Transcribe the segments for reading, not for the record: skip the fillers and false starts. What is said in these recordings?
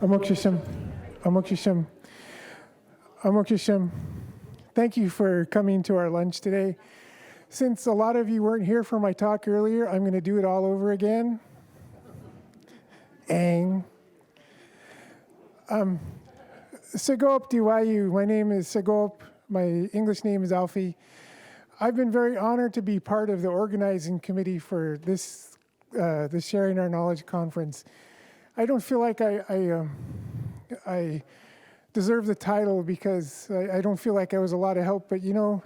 Amokshisham, Amokshisham, Amokshisham. Thank you for coming to our lunch today. Since a lot of you weren't here for my talk earlier, I'm going to do it all over again. Ang. Segop Diwayu. My name is Segop. My English name is Alfie. I've been very honored to be part of the organizing committee for this Sharing Our Knowledge conference. I don't feel like I deserve the title because I don't feel like I was a lot of help, but you know,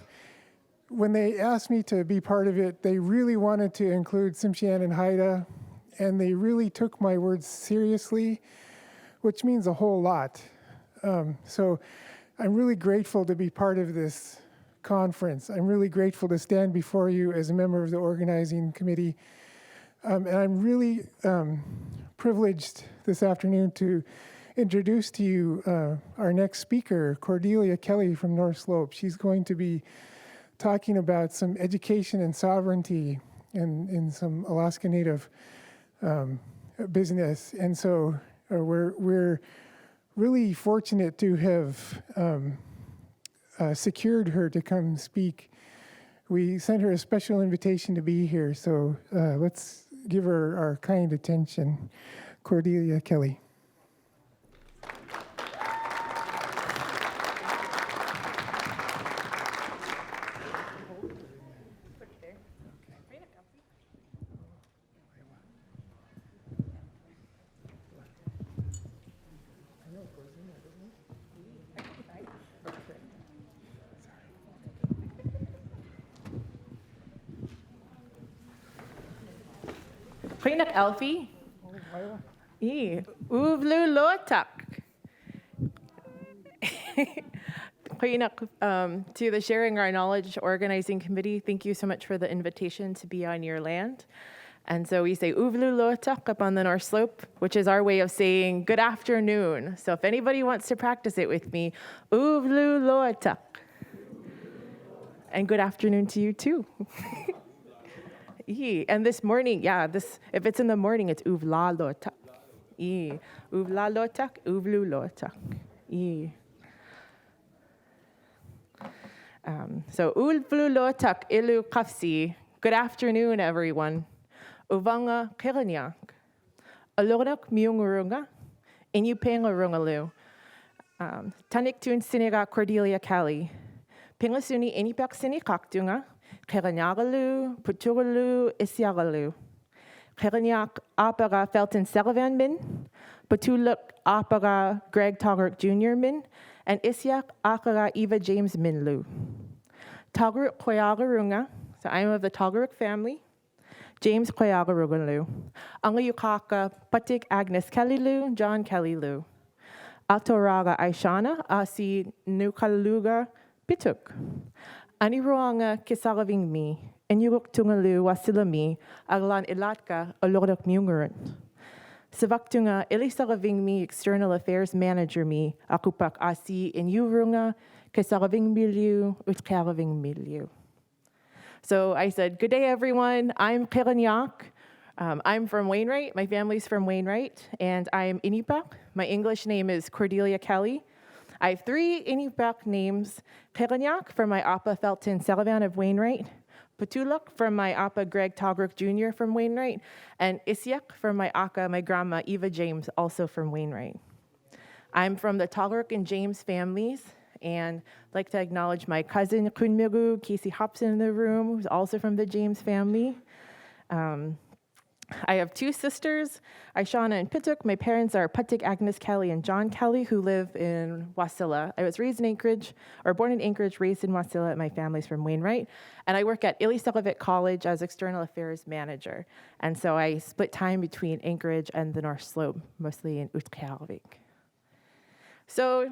when they asked me to be part of it, they really wanted to include Simshian and Haida, and they really took my words seriously, which means a whole lot. So I'm really grateful to be part of this conference. I'm really grateful to stand before you as a member of the organizing committee. And I'm really privileged this afternoon to introduce to you our next speaker, Cordelia Kellie from North Slope. She's going to be talking about some education and sovereignty in some Alaska Native business. And so we're really fortunate to have secured her to come speak. We sent her a special invitation to be here, so let's give her our kind attention. Cordelia Kellie. Lulu Alfie. Lulu Tuck. To the Sharing Our Knowledge Organizing Committee, thank you so much for the invitation to be on your land. And so we say Lulu Tuck up on the North Slope, which is our way of saying good afternoon. So if anybody wants to practice it with me, Lulu Tuck. And good afternoon to you too. And this morning, if it's in the morning, it's uvla lotak. Uvla lotak, uvlu lotak. So uvlu lotak ilu kafsi. Good afternoon, everyone. Uvanga kiranyak. Alorak miungurunga. Inyupengarungalu. Tanik tun siniga Cordelia Kellie. Pingasuni inipak sinikaktunga. Keranyagalu, Puturalu, Isiagalu. Keranyak Apara Felton Sullivan Min, Patuluk Apara Greg Togrick Jr. Min, and Isyak Akara Eva James Minlu. Togrick Koyagarunga, so I'm of the Togrick family. James Koyagarungalu. Angayukaka Patik Agnes Kellie Lu, John Kellie Lu. Atoraga Aishana, Asi Nukaluga Pituk. Aniruanga kisaraving mi, and yuruk tungalu wasilami, aglan ilatka, alorok miungurut. Savaktunga ilisaraving mi, external affairs manager mi, akupak asi in yurunga, kisaraving milieu, utkaraving milieu. So I said, good day everyone, I'm Keranyak. I'm from Wainwright, my family's from Wainwright, and I'm Inupiaq. My English name is Cordelia Kellie. I have 3 Inupiaq names, Keranyak from my Appa Felton Sullivan of Wainwright, Patuluk from my Appa Greg Togrick Jr. from Wainwright, and Isyak from my Akka, my grandma Eva James, also from Wainwright. I'm from the Togrick and James families, and I'd like to acknowledge my cousin Kunmiru, Casey Hobson in the room, who's also from the James family. I have 2 sisters, Aishana and Pituk. My parents are Patik Agnes Kellie and John Kellie, who live in Wasilla. I was raised in Anchorage, or born in Anchorage, raised in Wasilla. My family's from Wainwright. And I work at Ilisaqavik College as External Affairs Manager. And so I split time between Anchorage and the North Slope, mostly in Utqiagvik. So,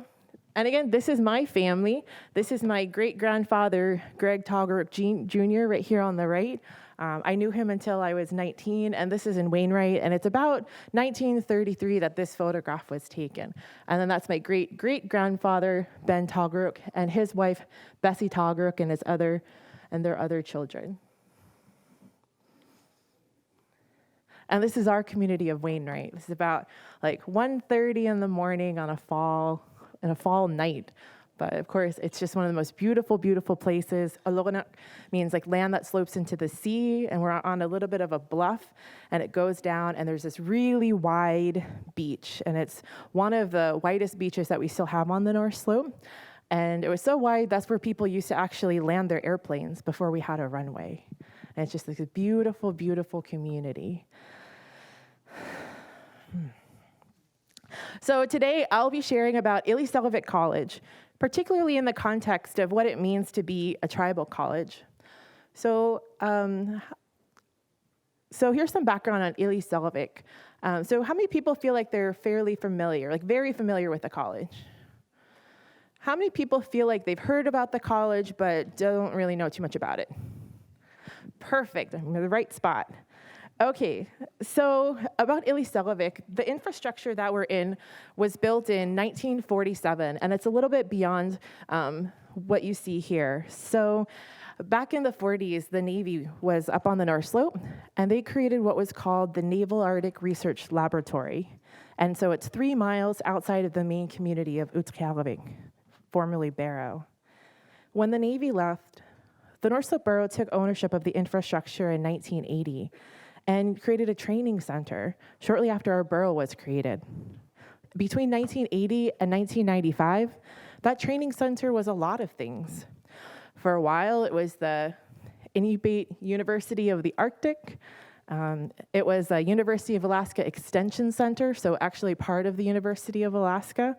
and again, this is my family. This is my great-grandfather, Greg Togrick Jr., right here on the right. I knew him until I was 19, and this is in Wainwright, and it's about 1933 that this photograph was taken. And then that's my great-great-grandfather, Ben Togrick, and his wife, Bessie Togrick, and their other children. And this is our community of Wainwright. This is about like 1:30 in the morning on a fall night. But of course, it's just one of the most beautiful, beautiful places. Aloganak means like land that slopes into the sea, and we're on a little bit of a bluff, and it goes down, and there's this really wide beach, and it's one of the widest beaches that we still have on the North Slope. And it was so wide, that's where people used to actually land their airplanes before we had a runway. And it's just like a beautiful, beautiful community. So today, I'll be sharing about Iliselovic College, particularly in the context of what it means to be a tribal college. So here's some background on Iliselovic. So how many people feel like they're fairly familiar, like very familiar with the college? How many people feel like they've heard about the college but don't really know too much about it? Perfect, I'm in the right spot. Okay, so about Iliselovic, the infrastructure that we're in was built in 1947, and it's a little bit beyond what you see here. So back in the 40s, the Navy was up on the North Slope, and they created what was called the Naval Arctic Research Laboratory. And so it's 3 miles outside of the main community of Utqiagvik, formerly Barrow. When the Navy left, the North Slope Borough took ownership of the infrastructure in 1980 and created a training center shortly after our borough was created. Between 1980 and 1995, that training center was a lot of things. For a while, it was the Inuit University of the Arctic. It was a University of Alaska Extension Center, so actually part of the University of Alaska.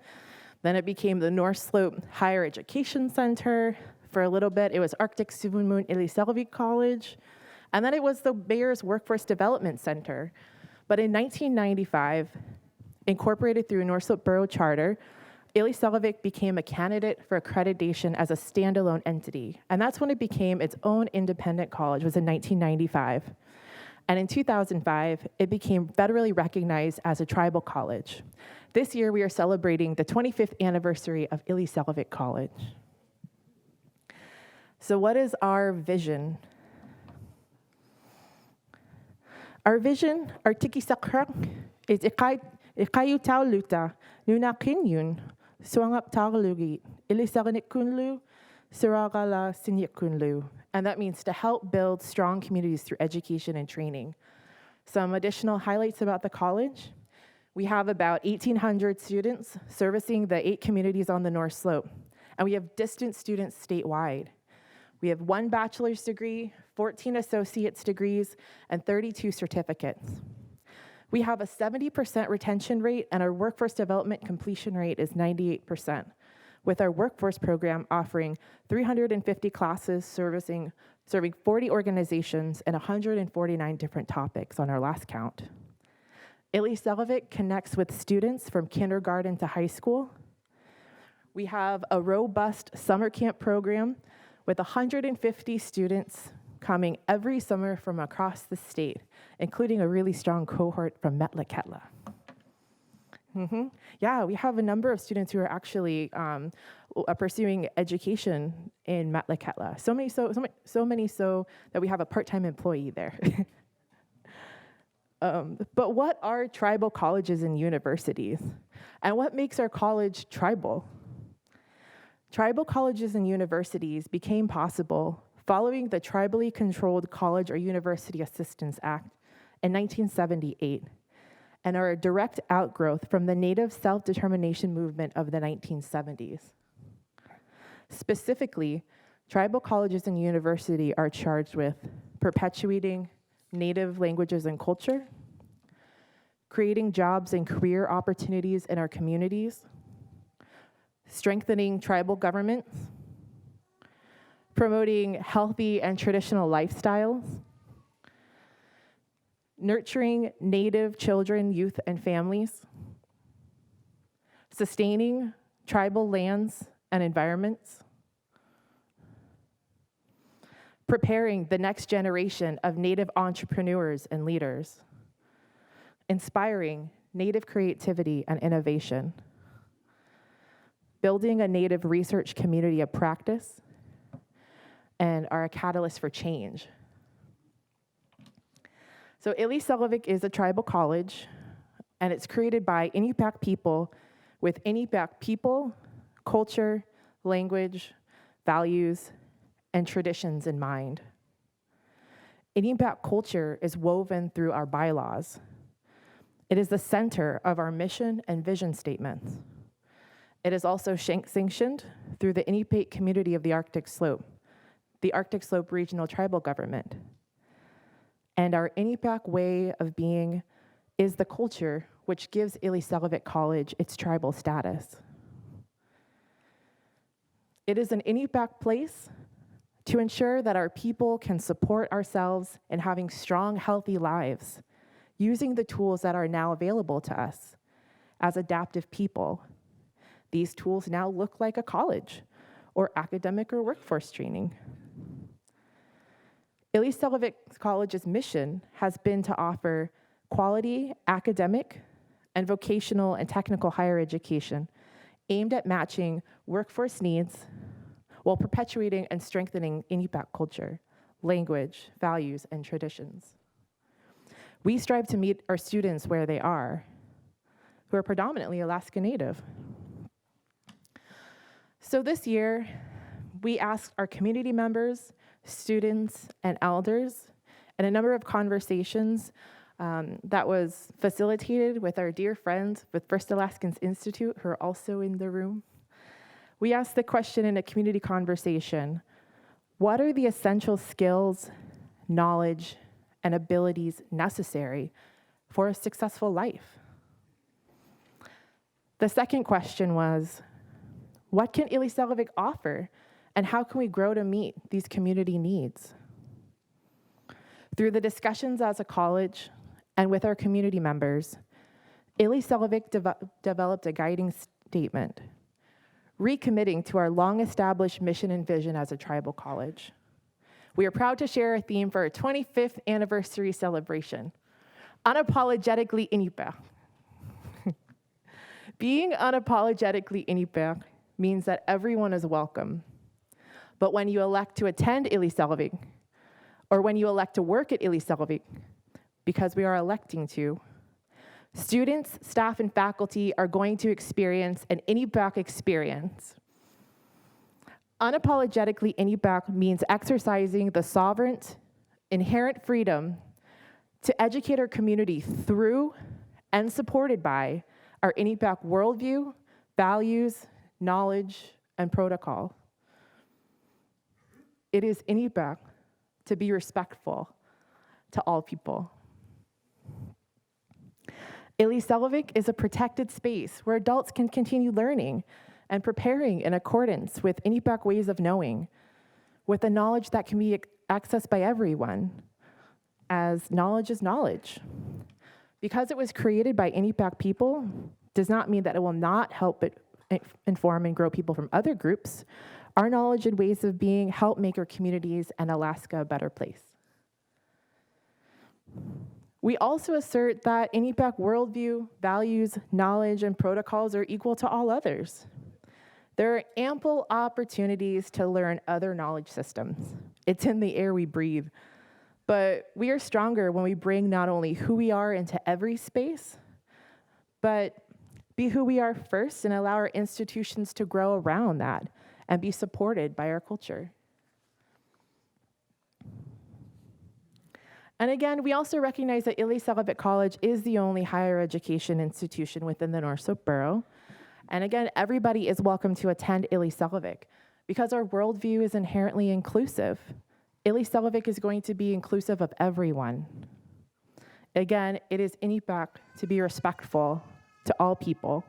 Then it became the North Slope Higher Education Center. For a little bit, it was Arctic Suvunmun Iliselovic College. And then it was the Mayor's Workforce Development Center. But in 1995, incorporated through a North Slope Borough Charter, Iliselovic became a candidate for accreditation as a standalone entity. And that's when it became its own independent college, was in 1995. And in 2005, it became federally recognized as a tribal college. This year, we are celebrating the 25th anniversary of Iliselovic College. So what is our vision? Our vision, artikisakrak, is ikayutaw luta, nunakinyun, suangap tagalugit, ilisaranikunlu, suragala sinyakunlu. And that means to help build strong communities through education and training. Some additional highlights about the college. We have about 1,800 students servicing the 8 communities on the North Slope. And we have distant students statewide. We have 1 bachelor's degree, 14 associate's degrees, and 32 certificates. We have a 70% retention rate, and our workforce development completion rate is 98%, with our workforce program offering 350 classes serving 40 organizations and 149 different topics on our last count. Iliselovic connects with students from kindergarten to high school. We have a robust summer camp program with 150 students coming every summer from across the state, including a really strong cohort from Metlakatla. Yeah, we have a number of students who are actually pursuing education in Metlakatla. So many so that we have a part-time employee there. But what are tribal colleges and universities? And what makes our college tribal? Tribal colleges and universities became possible following the Tribally Controlled College or University Assistance Act in 1978, and are a direct outgrowth from the Native self-determination movement of the 1970s. Specifically, tribal colleges and universities are charged with perpetuating Native languages and culture, creating jobs and career opportunities in our communities, strengthening tribal governments, promoting healthy and traditional lifestyles, nurturing Native children, youth, and families, sustaining tribal lands and environments, preparing the next generation of Native entrepreneurs and leaders, inspiring Native creativity and innovation, building a Native research community of practice, and are a catalyst for change. So Ilisagvik is a tribal college, and it's created by Inupiaq people with Inupiaq people, culture, language, values, and traditions in mind. Inupiaq culture is woven through our bylaws. It is the center of our mission and vision statements. It is also sanctioned through the Inupiaq community of the Arctic Slope, the Arctic Slope Regional Tribal Government. And our Inupiaq way of being is the culture which gives Ilisagvik College its tribal status. It is an Inupiaq place to ensure that our people can support ourselves in having strong, healthy lives, using the tools that are now available to us as adaptive people. These tools now look like a college or academic or workforce training. Ilisagvik College's mission has been to offer quality academic and vocational and technical higher education aimed at matching workforce needs while perpetuating and strengthening Inupiaq culture, language, values, and traditions. We strive to meet our students where they are, who are predominantly Alaska Native. So this year, we asked our community members, students, and elders, and a number of conversations that was facilitated with our dear friends with First Alaskans Institute, who are also in the room. We asked the question in a community conversation, what are the essential skills, knowledge, and abilities necessary for a successful life? The second question was, what can Ilisagvik offer, and how can we grow to meet these community needs? Through the discussions as a college and with our community members, Ilisagvik developed a guiding statement, recommitting to our long-established mission and vision as a tribal college. We are proud to share a theme for our 25th anniversary celebration, Unapologetically Inupiaq. Being unapologetically Inupiaq means that everyone is welcome. But when you elect to attend Ilisagvik, or when you elect to work at Ilisagvik, because we are electing to, students, staff, and faculty are going to experience an Inupiaq experience. Unapologetically Inupiaq means exercising the sovereign, inherent freedom to educate our community through and supported by our Inupiaq worldview, values, knowledge, and protocol. It is Inupiaq to be respectful to all people. Ilisagvik is a protected space where adults can continue learning and preparing in accordance with Inupiaq ways of knowing, with the knowledge that can be accessed by everyone, as knowledge is knowledge. Because it was created by Inupiaq people does not mean that it will not help but inform and grow people from other groups. Our knowledge and ways of being help make our communities and Alaska a better place. We also assert that Inupiaq worldview, values, knowledge, and protocols are equal to all others. There are ample opportunities to learn other knowledge systems. It's in the air we breathe. But we are stronger when we bring not only who we are into every space, but be who we are first and allow our institutions to grow around that and be supported by our culture. And again, we also recognize that Ilisagvik College is the only higher education institution within the North Slope Borough. And again, everybody is welcome to attend Ilisagvik because our worldview is inherently inclusive. Ilisagvik is going to be inclusive of everyone. Again, it is Inupiaq to be respectful to all people.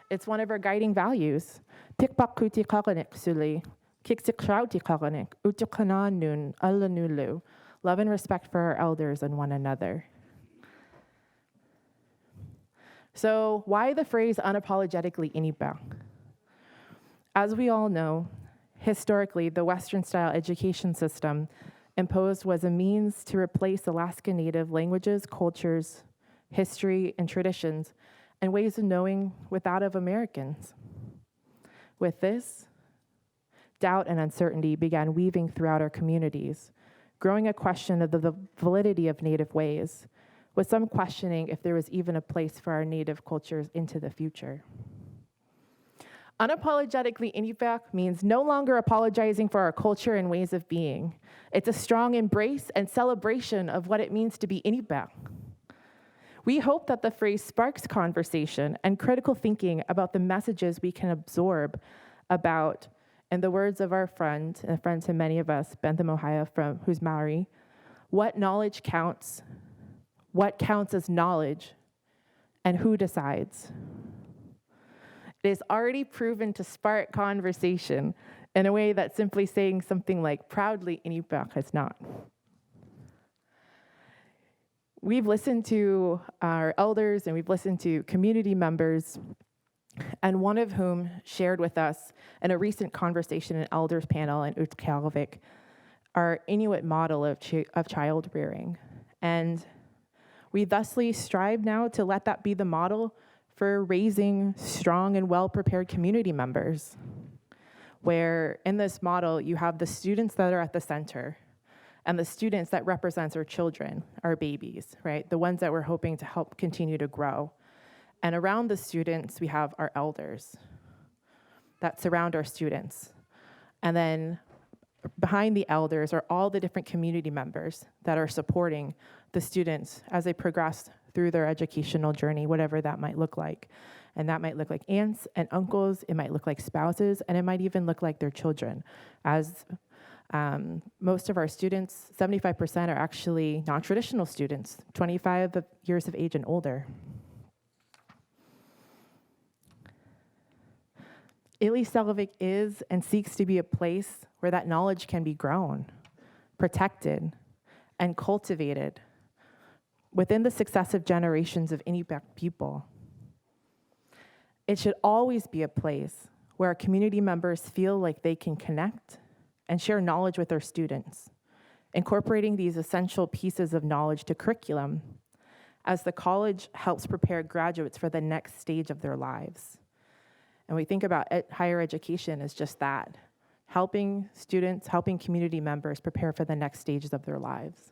It's one of our guiding values. Tikpakuti kakanik suli, kiksikshauti kakanik, utukananun alanulu. Love and respect for our elders and one another. So why the phrase unapologetically Inupiaq? As we all know, historically, the Western-style education system imposed was a means to replace Alaska Native languages, cultures, history, and traditions, and ways of knowing with that of Americans. With this, doubt and uncertainty began weaving throughout our communities, growing a question of the validity of Native ways, with some questioning if there was even a place for our Native cultures into the future. Unapologetically Inupiaq means no longer apologizing for our culture and ways of being. It's a strong embrace and celebration of what it means to be Inupiaq. We hope that the phrase sparks conversation and critical thinking about the messages we can absorb about, in the words of our friend, and a friend to many of us, Bentham Ohio, who's Maori, what knowledge counts, what counts as knowledge, and who decides. It is already proven to spark conversation in a way that simply saying something like proudly Inupiaq has not. We've listened to our elders and we've listened to community members, and one of whom shared with us in a recent conversation in elders panel in Unapologetic our Inuit model of child rearing. And we thusly strive now to let that be the model for raising strong and well-prepared community members, where in this model you have the students that are at the center and the students that represents our children, our babies, right? The ones that we're hoping to help continue to grow. And around the students, we have our elders that surround our students. And then behind the elders are all the different community members that are supporting the students as they progress through their educational journey, whatever that might look like. And that might look like aunts and uncles, it might look like spouses, and it might even look like their children. As most of our students, 75% are actually non-traditional students, 25 years of age and older. Ilisagvik is and seeks to be a place where that knowledge can be grown, protected, and cultivated within the successive generations of Inupiaq people. It should always be a place where our community members feel like they can connect and share knowledge with their students, incorporating these essential pieces of knowledge to curriculum as the college helps prepare graduates for the next stage of their lives. And we think about higher education as just that, helping students, helping community members prepare for the next stages of their lives.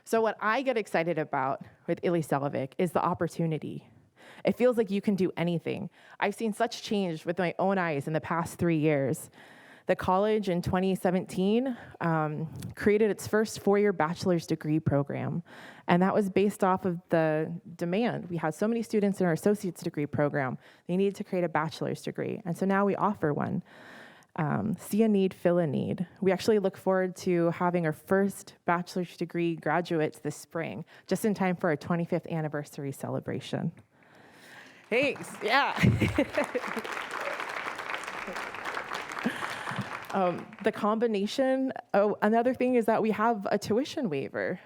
So what I get excited about with Ilisagvik is the opportunity. It feels like you can do anything. I've seen such change with my own eyes in the past 3 years. The college in 2017 created its first 4-year bachelor's degree program, and that was based off of the demand. We had so many students in our associate's degree program, they needed to create a bachelor's degree, and so now we offer one. See a need, fill a need. We actually look forward to having our first bachelor's degree graduates this spring, just in time for our 25th anniversary celebration. Thanks, yeah. The combination, another thing is that we have a tuition waiver.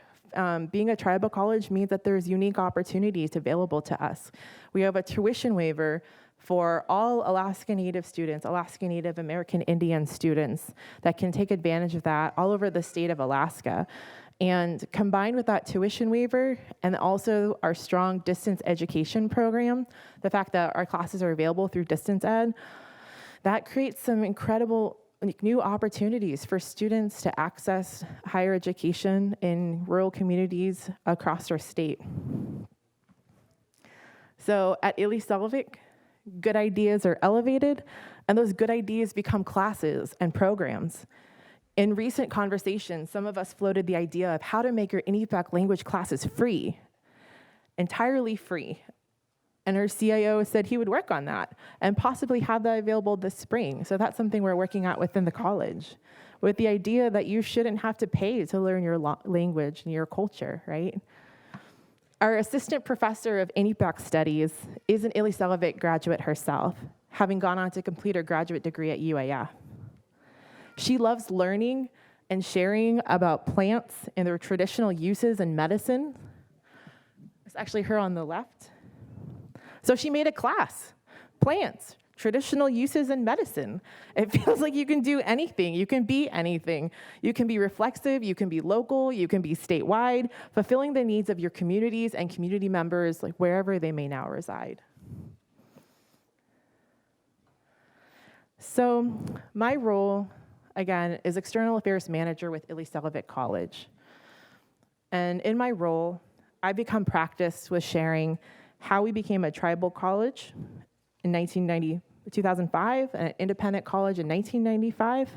Being a tribal college means that there's unique opportunities available to us. We have a tuition waiver for all Alaska Native students, Alaska Native American Indian students that can take advantage of that all over the state of Alaska. And combined with that tuition waiver and also our strong distance education program, the fact that our classes are available through distance ed, that creates some incredible new opportunities for students to access higher education in rural communities across our state. So at Ilisagvik, good ideas are elevated, and those good ideas become classes and programs. In recent conversations, some of us floated the idea of how to make your Inupiaq language classes free, entirely free. And our CIO said he would work on that and possibly have that available this spring. So that's something we're working at within the college, with the idea that you shouldn't have to pay to learn your language and your culture, right? Our assistant professor of Inupiaq studies is an Ilisagvik graduate herself, having gone on to complete her graduate degree at UAF. She loves learning and sharing about plants and their traditional uses in medicine. It's actually her on the left. So she made a class, plants, traditional uses in medicine. It feels like you can do anything. You can be anything. You can be reflexive. You can be local. You can be statewide, fulfilling the needs of your communities and community members, like wherever they may now reside. So my role, again, is External Affairs Manager with Ilisagvik College. And in my role, I become practiced with sharing how we became a tribal college in 2005, and an independent college in 1995.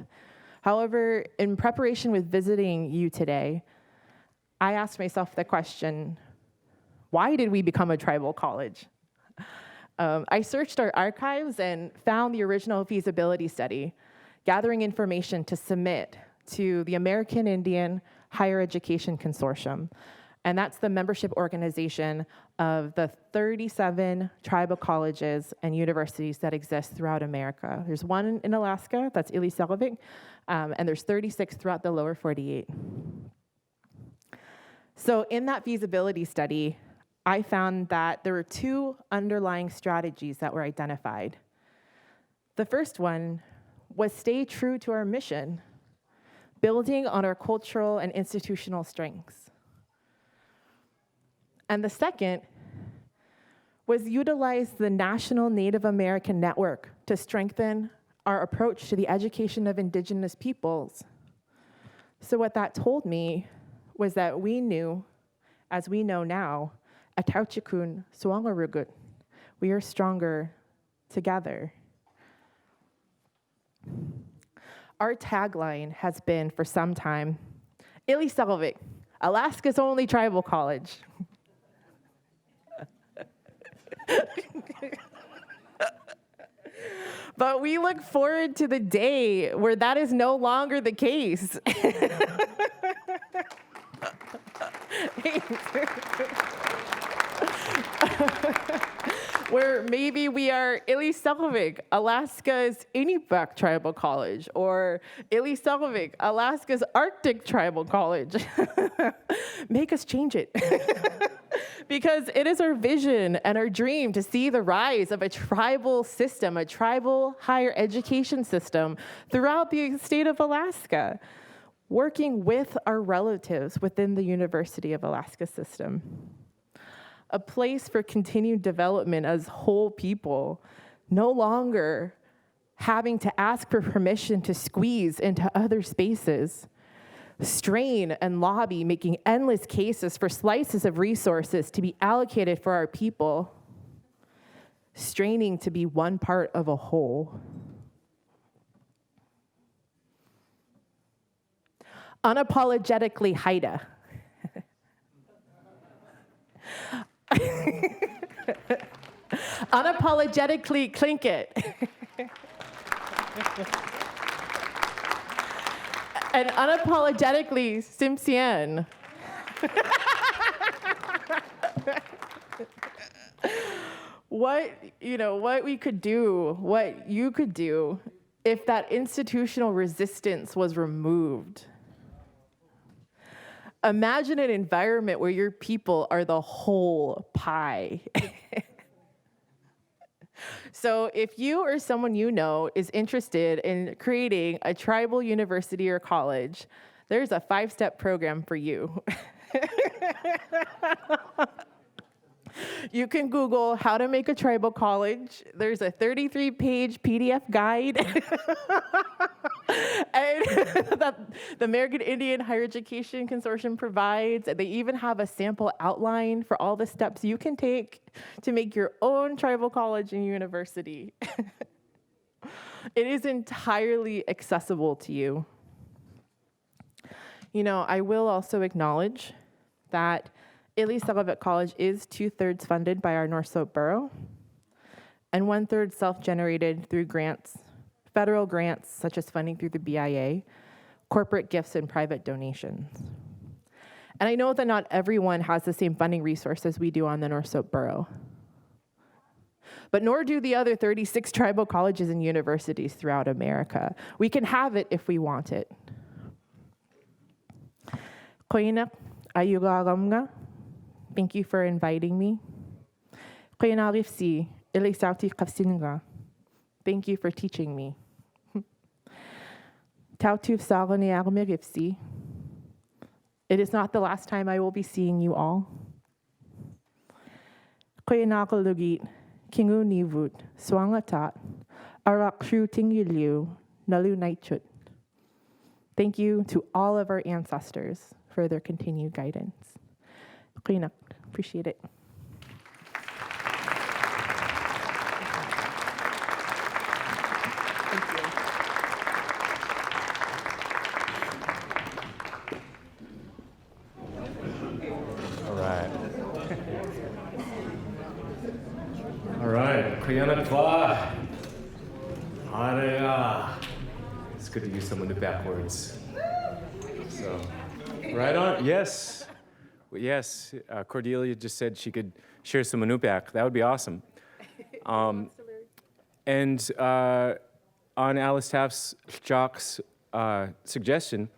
However, in preparation with visiting you today, I asked myself the question, why did we become a tribal college? I searched our archives and found the original feasibility study, gathering information to submit to the American Indian Higher Education Consortium. And that's the membership organization of the 37 tribal colleges and universities that exist throughout America. There's one in Alaska, that's Ilisagvik, and there's 36 throughout the lower 48. So in that feasibility study, I found that there were two underlying strategies that were identified. The first one was stay true to our mission, building on our cultural and institutional strengths. And the second was utilize the National Native American Network to strengthen our approach to the education of Indigenous peoples. So what that told me was that we knew, as we know now, Atauchikun Suangarugut, we are stronger together. Our tagline has been for some time, Ilisagvik, Alaska's only tribal college. But we look forward to the day where that is no longer the case. Where maybe we are Ilisagvik, Alaska's Inupiaq Tribal College, or Ilisagvik, Alaska's Arctic Tribal College. Make us change it. Because it is our vision and our dream to see the rise of a tribal system, a tribal higher education system throughout the state of Alaska, working with our relatives within the University of Alaska system. A place for continued development as whole people, no longer having to ask for permission to squeeze into other spaces, strain and lobby, making endless cases for slices of resources to be allocated for our people, straining to be one part of a whole. Unapologetically Haida. Unapologetically clink it. And unapologetically Simpsien. What we could do, what you could do if that institutional resistance was removed. Imagine an environment where your people are the whole pie. So if you or someone you know is interested in creating a tribal university or college, there's a 5-step program for you. You can Google how to make a tribal college. There's a 33-page PDF guide and that the American Indian Higher Education Consortium provides. They even have a sample outline for all the steps you can take to make your own tribal college and university. It is entirely accessible to you. I will also acknowledge that Ilisagvik College is 2/3 funded by our North Slope Borough and 1/3 self-generated through grants, federal grants such as funding through the BIA, corporate gifts, and private donations. And I know that not everyone has the same funding resources we do on the North Slope Borough, but nor do the other 36 tribal colleges and universities throughout America. We can have it if we want it. Koinak ayugagamga. Thank you for inviting me. Thank you for teaching me. It is not the last time I will be seeing you all. Thank you to all of our ancestors for their continued guidance. Cleanup, appreciate it. All right. Kuyanakwa. Areya. It's good to use someone to backwards. So, right on. Yes. Yes. Cordelia just said she could share some Anupak. That would be awesome. And on Alice Taft's Jock's suggestion,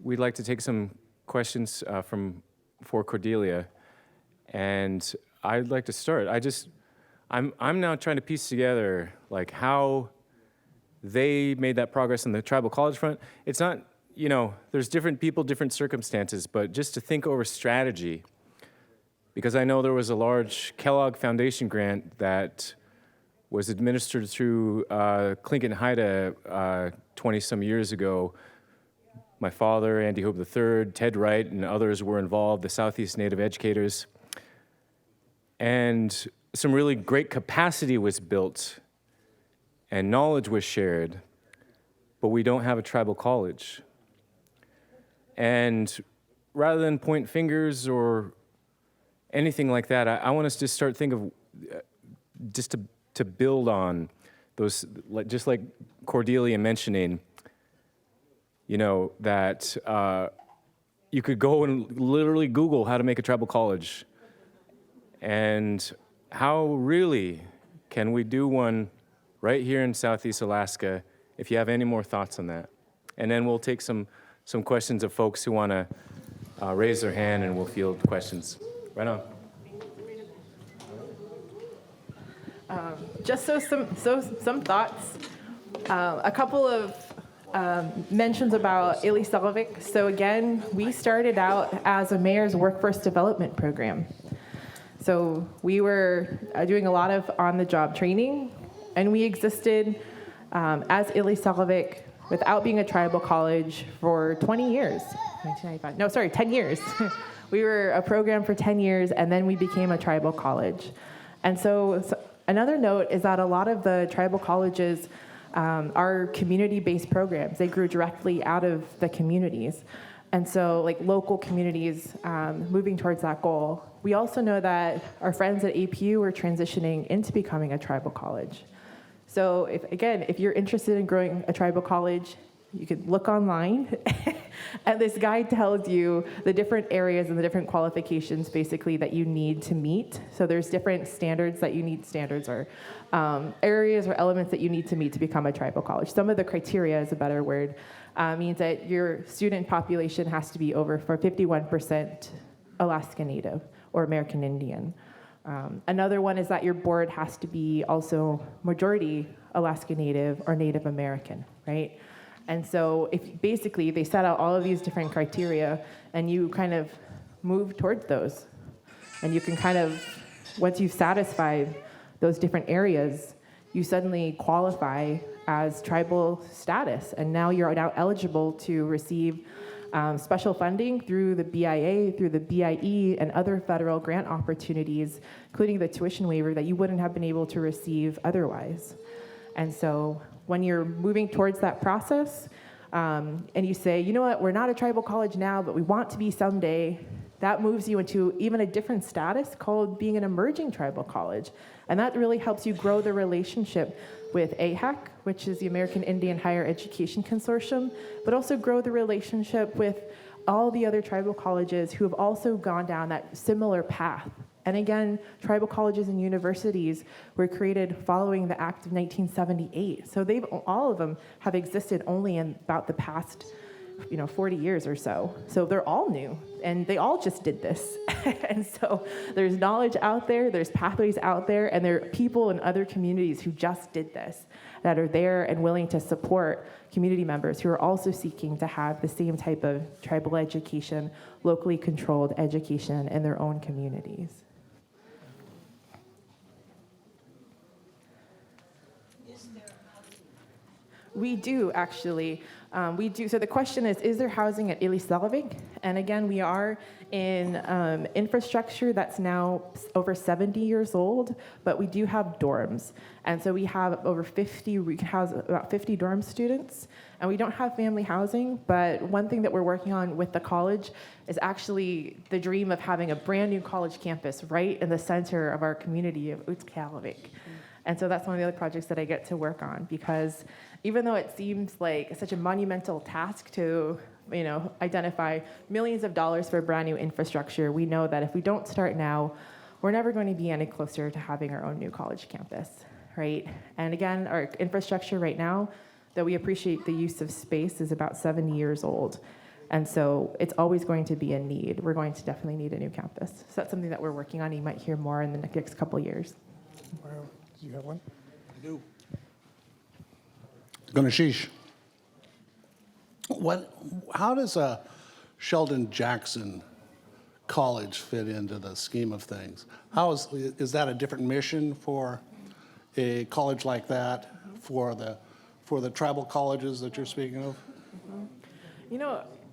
we'd like to take some questions for Cordelia, and I'd like to start. I'm now trying to piece together like how they made that progress on the tribal college front. It's not, there's different people, different circumstances, but just to think over strategy, because I know there was a large Kellogg Foundation grant that was administered through Clinton Haida 20-some years ago. My father, Andy Hope III, Ted Wright, and others were involved, the Southeast Native educators. And some really great capacity was built and knowledge was shared, but we don't have a tribal college. And rather than point fingers or anything like that, I want us to start thinking of just to build on those, just like Cordelia mentioning, that you could go and literally Google how to make a tribal college. And how really can we do one right here in Southeast Alaska, if you have any more thoughts on that? And then we'll take some questions of folks who want to raise their hand, and we'll field questions. Right on. Just some thoughts. A couple of mentions about Ilisalovic. So again, we started out as a mayor's workforce development program. So we were doing a lot of on-the-job training, and we existed as Ilisalovic without being a tribal college for 20 years. 1995. No, sorry, 10 years. We were a program for 10 years, and then we became a tribal college. And so another note is that a lot of the tribal colleges are community-based programs. They grew directly out of the communities. And so like local communities moving towards that goal. We also know that our friends at APU are transitioning into becoming a tribal college. So if you're interested in growing a tribal college, you could look online, and this guide tells you the different areas and the different qualifications basically that you need to meet. So there's different standards that you need, areas or elements that you need to meet to become a tribal college. Some of the criteria is a better word, means that your student population has to be over for 51% Alaska Native or American Indian. Another one is that your board has to be also majority Alaska Native or Native American, right? And so if basically they set out all of these different criteria and you kind of move towards those, and you can kind of, once you've satisfied those different areas, you suddenly qualify as tribal status. And now you're now eligible to receive special funding through the BIA, through the BIE, and other federal grant opportunities, including the tuition waiver that you wouldn't have been able to receive otherwise. And so when you're moving towards that process, and you say, you know what, we're not a tribal college now, but we want to be someday, that moves you into even a different status called being an emerging tribal college. And that really helps you grow the relationship with AHEC, which is the American Indian Higher Education Consortium, but also grow the relationship with all the other tribal colleges who have also gone down that similar path. And again, tribal colleges and universities were created following the Act of 1978. So all of them have existed only in about the past 40 years or so. So they're all new, and they all just did this. And so there's knowledge out there, there's pathways out there, and there are people in other communities who just did this, that are there and willing to support community members who are also seeking to have the same type of tribal education, locally controlled education in their own communities. We do, actually. We do. So the question is there housing at Ilislavik? And again, we are in infrastructure that's now over 70 years old, but we do have dorms. And so we have we can house about 50 dorm students. And we don't have family housing, but one thing that we're working on with the college is actually the dream of having a brand new college campus right in the center of our community of Utskalavik. And so that's one of the other projects that I get to work on, because even though it seems like such a monumental task to, identify millions of dollars for brand new infrastructure, we know that if we don't start now, we're never going to be any closer to having our own new college campus, right? And again, our infrastructure right now, that we appreciate the use of space, is about 7 years old. And so it's always going to be a need. We're going to definitely need a new campus. So that's something that we're working on. You might hear more in the next couple years. Wow. Do you have one? I do. Ganashish, how does Sheldon Jackson College fit into the scheme of things? How is that a different mission for a college like that, for the tribal colleges that you're speaking of?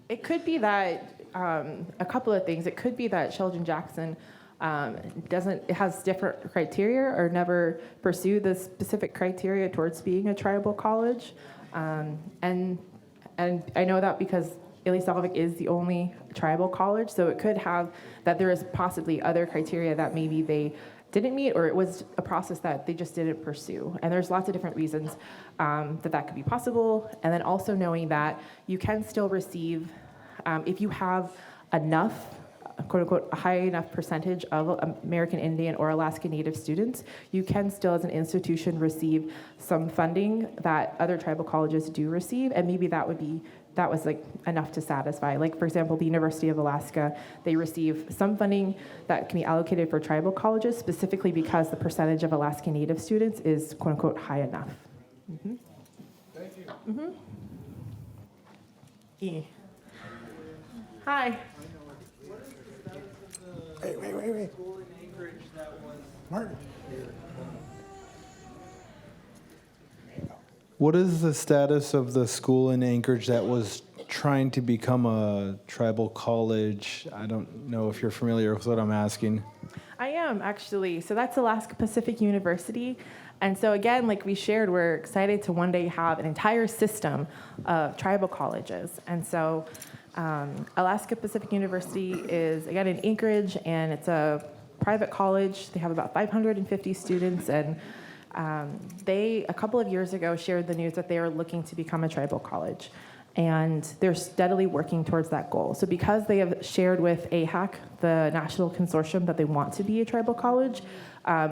It could be that a couple of things. It could be that Sheldon Jackson it has different criteria or never pursued the specific criteria towards being a tribal college. And I know that because Ilislavik is the only tribal college, so it could have that there is possibly other criteria that maybe they didn't meet, or it was a process that they just didn't pursue. And there's lots of different reasons that could be possible. And then also knowing that you can still receive, if you have enough, quote unquote, a high enough percentage of American Indian or Alaska Native students, you can still as an institution receive some funding that other tribal colleges do receive, and maybe that was like enough to satisfy. Like, for example, the University of Alaska, they receive some funding that can be allocated for tribal colleges specifically because the percentage of Alaska Native students is, quote unquote, high enough. Mm-hmm. Thank you. Mm-hmm. E. Hi. Wait. Martin. What is the status of the school in Anchorage that was trying to become a tribal college? I don't know if you're familiar with what I'm asking. I am, actually. So that's Alaska Pacific University. And so again, like we shared, we're excited to one day have an entire system of tribal colleges. And so Alaska Pacific University is, again, in Anchorage, and it's a private college. They have about 550 students, and they, a couple of years ago, shared the news that they are looking to become a tribal college. And they're steadily working towards that goal. So because they have shared with AHAC, the national consortium, that they want to be a tribal college,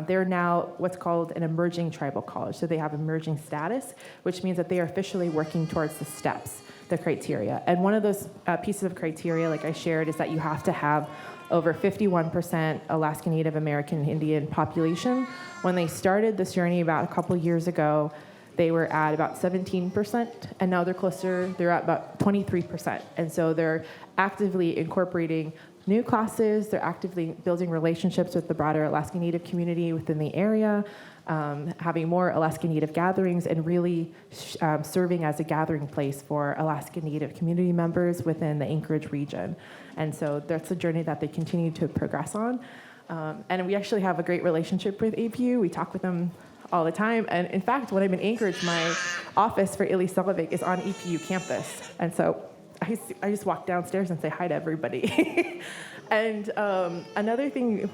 they're now what's called an emerging tribal college. So they have emerging status, which means that they are officially working towards the steps, the criteria. And one of those pieces of criteria, like I shared, is that you have to have over 51% Alaska Native American Indian population. When they started this journey about a couple years ago, they were at about 17%, and now they're at about 23%. And so they're actively incorporating new classes, they're actively building relationships with the broader Alaska Native community within the area, having more Alaska Native gatherings, and really serving as a gathering place for Alaska Native community members within the Anchorage region. And so that's a journey that they continue to progress on. And we actually have a great relationship with APU. We talk with them all the time. And in fact, when I'm in Anchorage, my office for Ilislavik is on EPU campus. And so I just walk downstairs and say hi to everybody. And another thing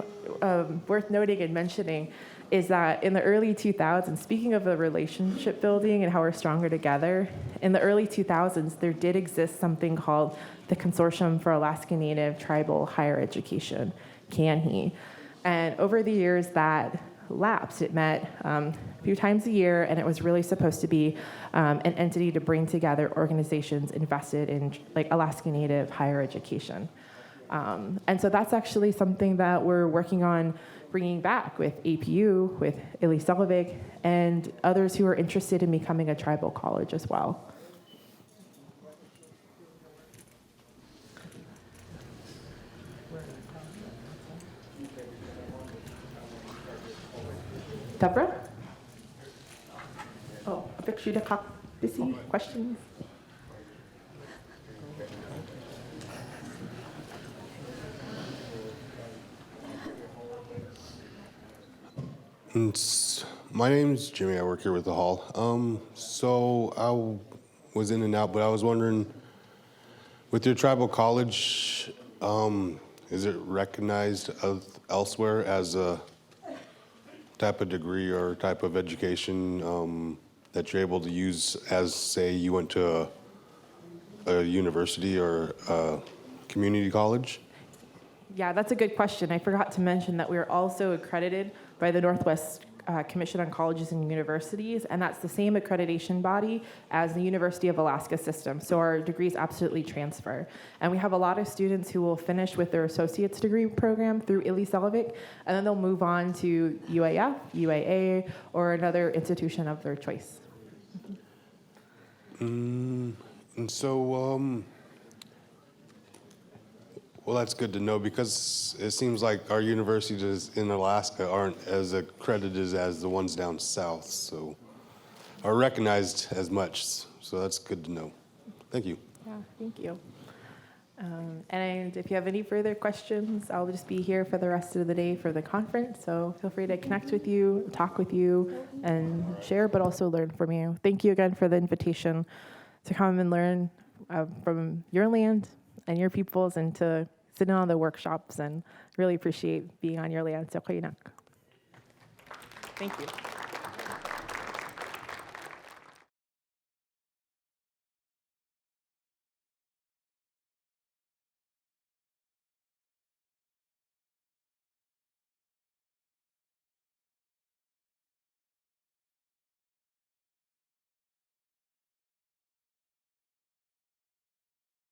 worth noting and mentioning is that in the early 2000s, speaking of the relationship building and how we're stronger together, in the early 2000s, there did exist something called the Consortium for Alaska Native Tribal Higher Education, CANHE. And over the years, that lapsed. It met a few times a year, and it was really supposed to be an entity to bring together organizations invested in like Alaska Native higher education. And so that's actually something that we're working on bringing back with APU, with Ilislavik, and others who are interested in becoming a tribal college as well. Deborah? Oh, a big sheet of copy. Bissy, questions? My name's Jimmy. I work here with the hall. So I was in and out, but I was wondering, with your tribal college, is it recognized elsewhere as a type of degree or type of education that you're able to use as, say, you went to a university or a community college? Yeah, that's a good question. I forgot to mention that we are also accredited by the Northwest Commission on Colleges and Universities, and that's the same accreditation body as the University of Alaska system. So our degrees absolutely transfer. And we have a lot of students who will finish with their associate's degree program through Iliselevik, and then they'll move on to UAF, UAA, or another institution of their choice. And so, well, that's good to know, because it seems like our universities in Alaska aren't as accredited as the ones down south, so are recognized as much. So that's good to know. Thank you. Yeah, thank you. And if you have any further questions, I'll just be here for the rest of the day for the conference. So feel free to connect with you, talk with you, and share, but also learn from you. Thank you again for the invitation to come and learn from your land and your peoples, and to sit in on the workshops, and really appreciate being on your land. So, thank you.